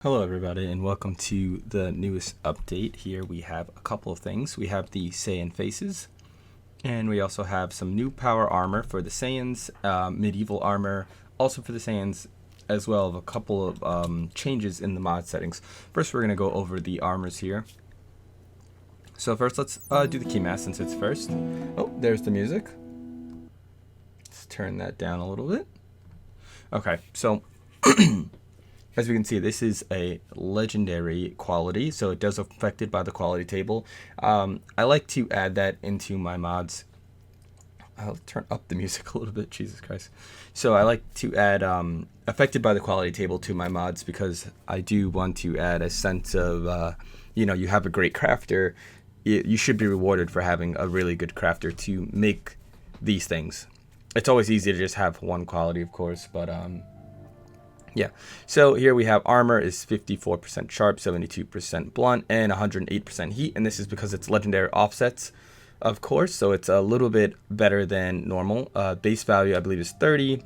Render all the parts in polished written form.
Hello everybody and welcome to the newest update. Here we have a couple of things. We have the Saiyan faces, and we also have some new power armor for the Saiyans, medieval armor also for the Saiyans, as well as a couple of changes in the mod settings. First we're going to go over the armors here. So first let's do the key mask since it's first. Oh, there's the music. Let's turn that down a little bit. Okay, so as we can see, this is a legendary quality, so it does affected by the quality table. I like to add that into my mods. I'll turn up the music a little bit, Jesus Christ. So I like to add affected by the quality table to my mods because I do want to add a sense of, you have a great crafter. You should be rewarded for having a really good crafter to make these things. It's always easy to just have one quality, of course, but yeah, so here we have armor is 54% sharp, 72% blunt, and 108% heat, and this is because it's legendary offsets, of course, so it's a little bit better than normal. Base value, I believe, is 30,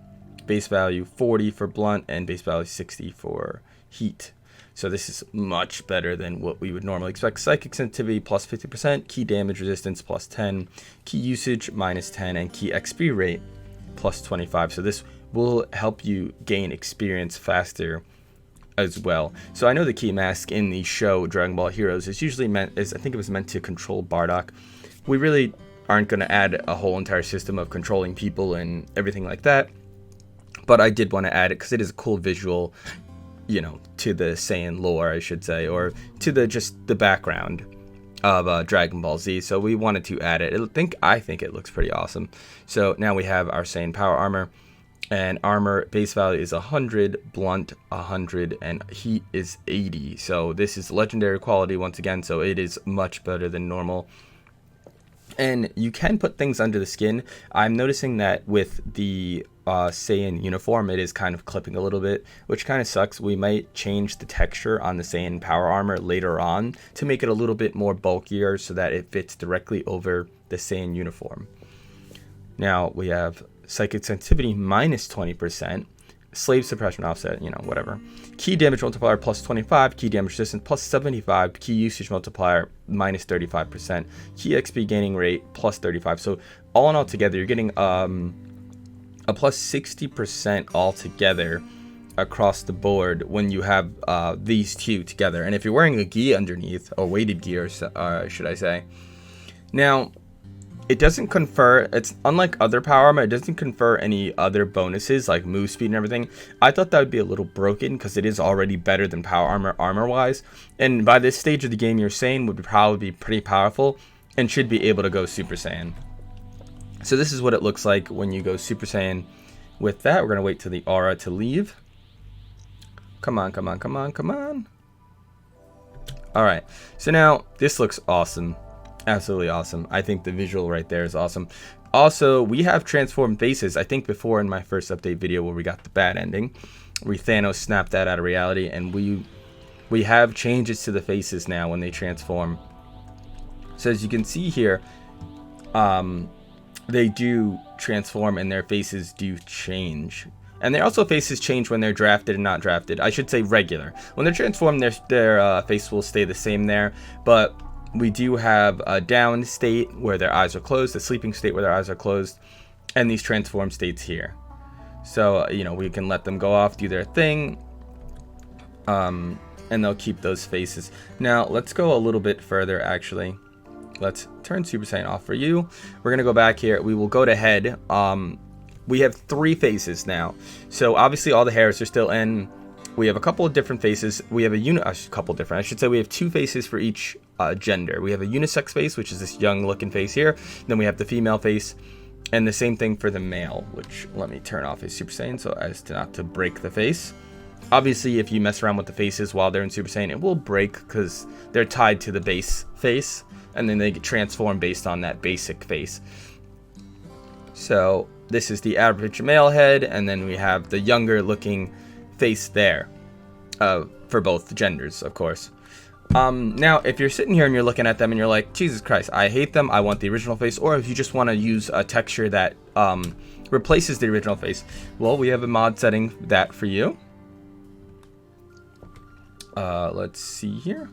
base value 40 for blunt, and base value 60 for heat. So this is much better than what we would normally expect. Psychic sensitivity plus 50%, key damage resistance plus 10, key usage minus 10, and key XP rate plus 25. So this will help you gain experience faster as well. So I know the key mask in the show Dragon Ball Heroes is usually I think it was meant to control Bardock. We really aren't going to add a whole entire system of controlling people and everything like that, but I did want to add it because it is a cool visual, to the Saiyan lore, I should say, or to the background of Dragon Ball Z. So we wanted to add it. I think it looks pretty awesome. So now we have our Saiyan power armor. And armor base value is 100, blunt 100, and heat is 80. So this is legendary quality once again, so it is much better than normal. And you can put things under the skin. I'm noticing that with the Saiyan uniform, it is kind of clipping a little bit, which kind of sucks. We might change the texture on the Saiyan power armor later on to make it a little bit more bulkier so that it fits directly over the Saiyan uniform. Now we have psychic sensitivity minus 20%, slave suppression offset, whatever. Key damage multiplier plus 25, key damage resistance plus 75, key usage multiplier minus 35%, key XP gaining rate plus 35. So all in all together, you're getting a plus 60% altogether across the board when you have these two together. And if you're wearing a gi underneath, or weighted gear, should I say. Now, it doesn't confer, it's unlike other power armor, it doesn't confer any other bonuses like move speed and everything. I thought that would be a little broken because it is already better than power armor wise. And by this stage of the game, your Saiyan would probably be pretty powerful and should be able to go Super Saiyan. So this is what it looks like when you go Super Saiyan. With that, we're going to wait till the aura to leave. Come on, come on, come on, come on. Alright, so now this looks awesome. Absolutely awesome. I think the visual right there is awesome. Also, we have transformed faces. I think before in my first update video where we got the bad ending, we Thanos snapped that out of reality, and we have changes to the faces now when they transform. So as you can see here, they do transform and their faces do change. And their also faces change when they're drafted and not drafted. I should say regular. When they're transformed, their face will stay the same there, but we do have a down state where their eyes are closed, a sleeping state where their eyes are closed, and these transform states here. So, we can let them go off, do their thing, and they'll keep those faces. Now, let's go a little bit further, actually. Let's turn Super Saiyan off for you. We're going to go back here. We will go to head. We have 3 faces now. So, obviously, all the hairs are still in. We have a couple of different faces. We have we have 2 faces for each gender. We have a unisex face, which is this young looking face here. Then we have the female face, and the same thing for the male, which let me turn off his Super Saiyan so as to not to break the face. Obviously, if you mess around with the faces while they're in Super Saiyan, it will break because they're tied to the base face, and then they get transformed based on that basic face. So this is the average male head, and then we have the younger looking face there for both genders, of course. Now, if you're sitting here and you're looking at them and you're like, Jesus Christ, I hate them, I want the original face, or if you just want to use a texture that replaces the original face, well, we have a mod setting that for you. Let's see here.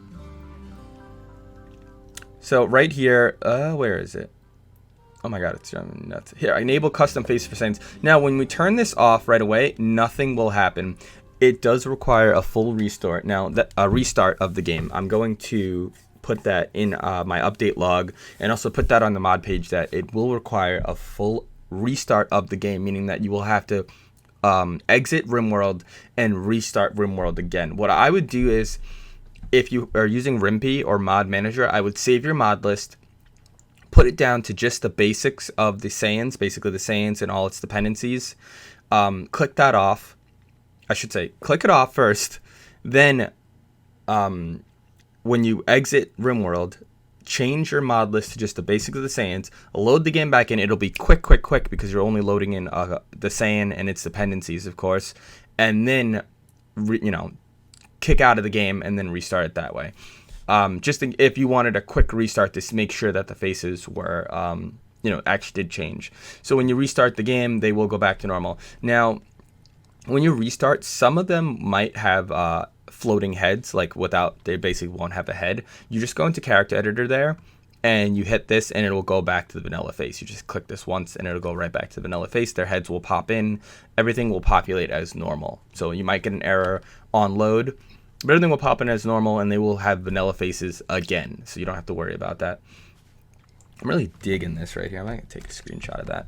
So right here, where is it? Oh my god, it's driving me nuts. Here, enable custom face for Saiyans. Now, when we turn this off right away, nothing will happen. It does require a full restart. Now, a restart of the game. I'm going to put that in my update log and also put that on the mod page that it will require a full restart of the game, meaning that you will have to exit Rimworld and restart Rimworld again. What I would do is, if you are using Rimp or Mod Manager, I would save your mod list, put it down to just the basics of the Saiyans, basically the Saiyans and all its dependencies. Click that off. I should say, click it off first. Then, when you exit Rimworld, change your mod list to just the basics of the Saiyans. Load the game back in. It'll be quick because you're only loading in the Saiyan and its dependencies, of course. And then, kick out of the game and then restart it that way. Just if you wanted a quick restart to make sure that the faces were, actually did change. So when you restart the game, they will go back to normal. Now, when you restart, some of them might have floating heads, they basically won't have a head. You just go into character editor there, and you hit this, and it will go back to the vanilla face. You just click this once, and it'll go right back to the vanilla face. Their heads will pop in. Everything will populate as normal. So you might get an error on load, but everything will pop in as normal, and they will have vanilla faces again. So you don't have to worry about that. I'm really digging this right here. I might take a screenshot of that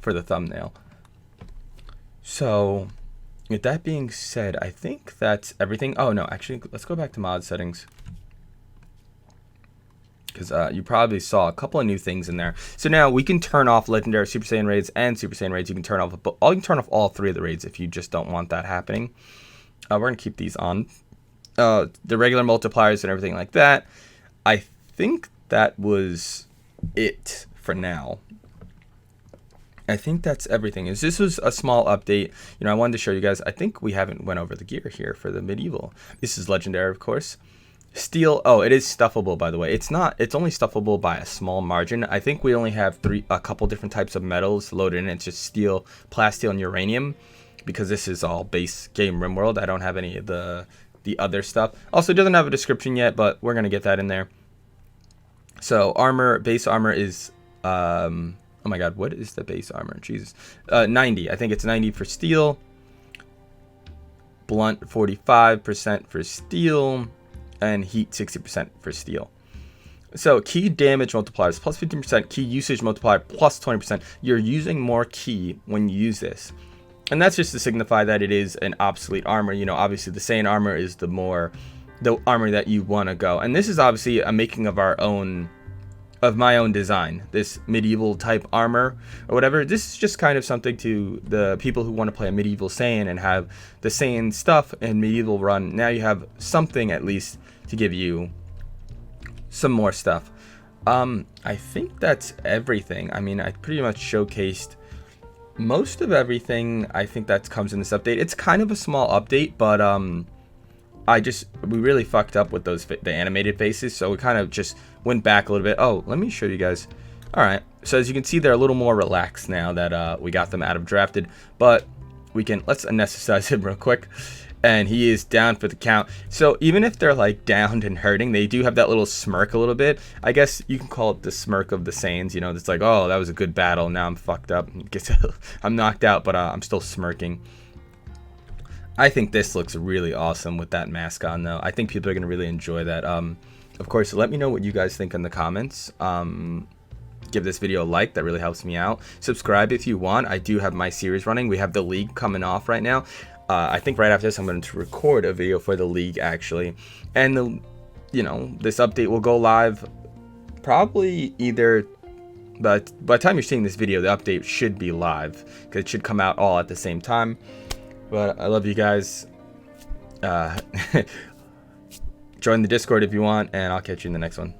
for the thumbnail. So, with that being said, I think that's everything. Oh, no, actually, let's go back to mod settings. Because you probably saw a couple of new things in there. So now we can turn off Legendary Super Saiyan raids and Super Saiyan raids. You can turn off all three of the raids if you just don't want that happening. We're going to keep these on. The regular multipliers and everything like that. I think that was it for now. I think that's everything. This was a small update. I wanted to show you guys. I think we haven't went over the gear here for the medieval. This is legendary, of course. Steel. Oh, it is stuffable, by the way. It's not. It's only stuffable by a small margin. I think we only have a couple different types of metals loaded in. It's just steel, plasteel, and uranium, because this is all base game Rimworld. I don't have any of the other stuff. Also, it doesn't have a description yet, but we're gonna get that in there. So base armor is oh my god, what is the base armor? Jesus. 90. I think it's 90 for steel. Blunt 45% for steel. And heat 60% for steel. So key damage multipliers plus 15%. Key usage multiplier plus 20%. You're using more key when you use this. And that's just to signify that it is an obsolete armor. Obviously the Saiyan armor is the armor that you want to go. And this is obviously a making of my own design, this medieval type armor or whatever. This is just kind of something to the people who want to play a medieval Saiyan and have the Saiyan stuff and medieval run. Now you have something at least to give you some more stuff. I think that's everything. I mean, I pretty much showcased most of everything. I think that comes in this update. It's kind of a small update, but we really fucked up with the animated faces, so we kind of just went back a little bit. Oh, let me show you guys. All right, so as you can see, they're a little more relaxed now that we got them out of drafted, but let's anesthetize him real quick, and he is down for the count. So even if they're downed and hurting, they do have that little smirk a little bit. I guess you can call it the smirk of the Saiyans. It's like, oh, that was a good battle. Now I'm fucked up. I'm knocked out, but I'm still smirking. I think this looks really awesome with that mask on, though. I think people are going to really enjoy that. Of course, let me know what you guys think in the comments. Give this video a like. That really helps me out. Subscribe if you want. I do have my series running. We have the league coming off right now. I think right after this, I'm going to record a video for the league, actually. And, this update will go live probably either... But by the time you're seeing this video, the update should be live, because it should come out all at the same time. But I love you guys. Join the Discord if you want, and I'll catch you in the next one.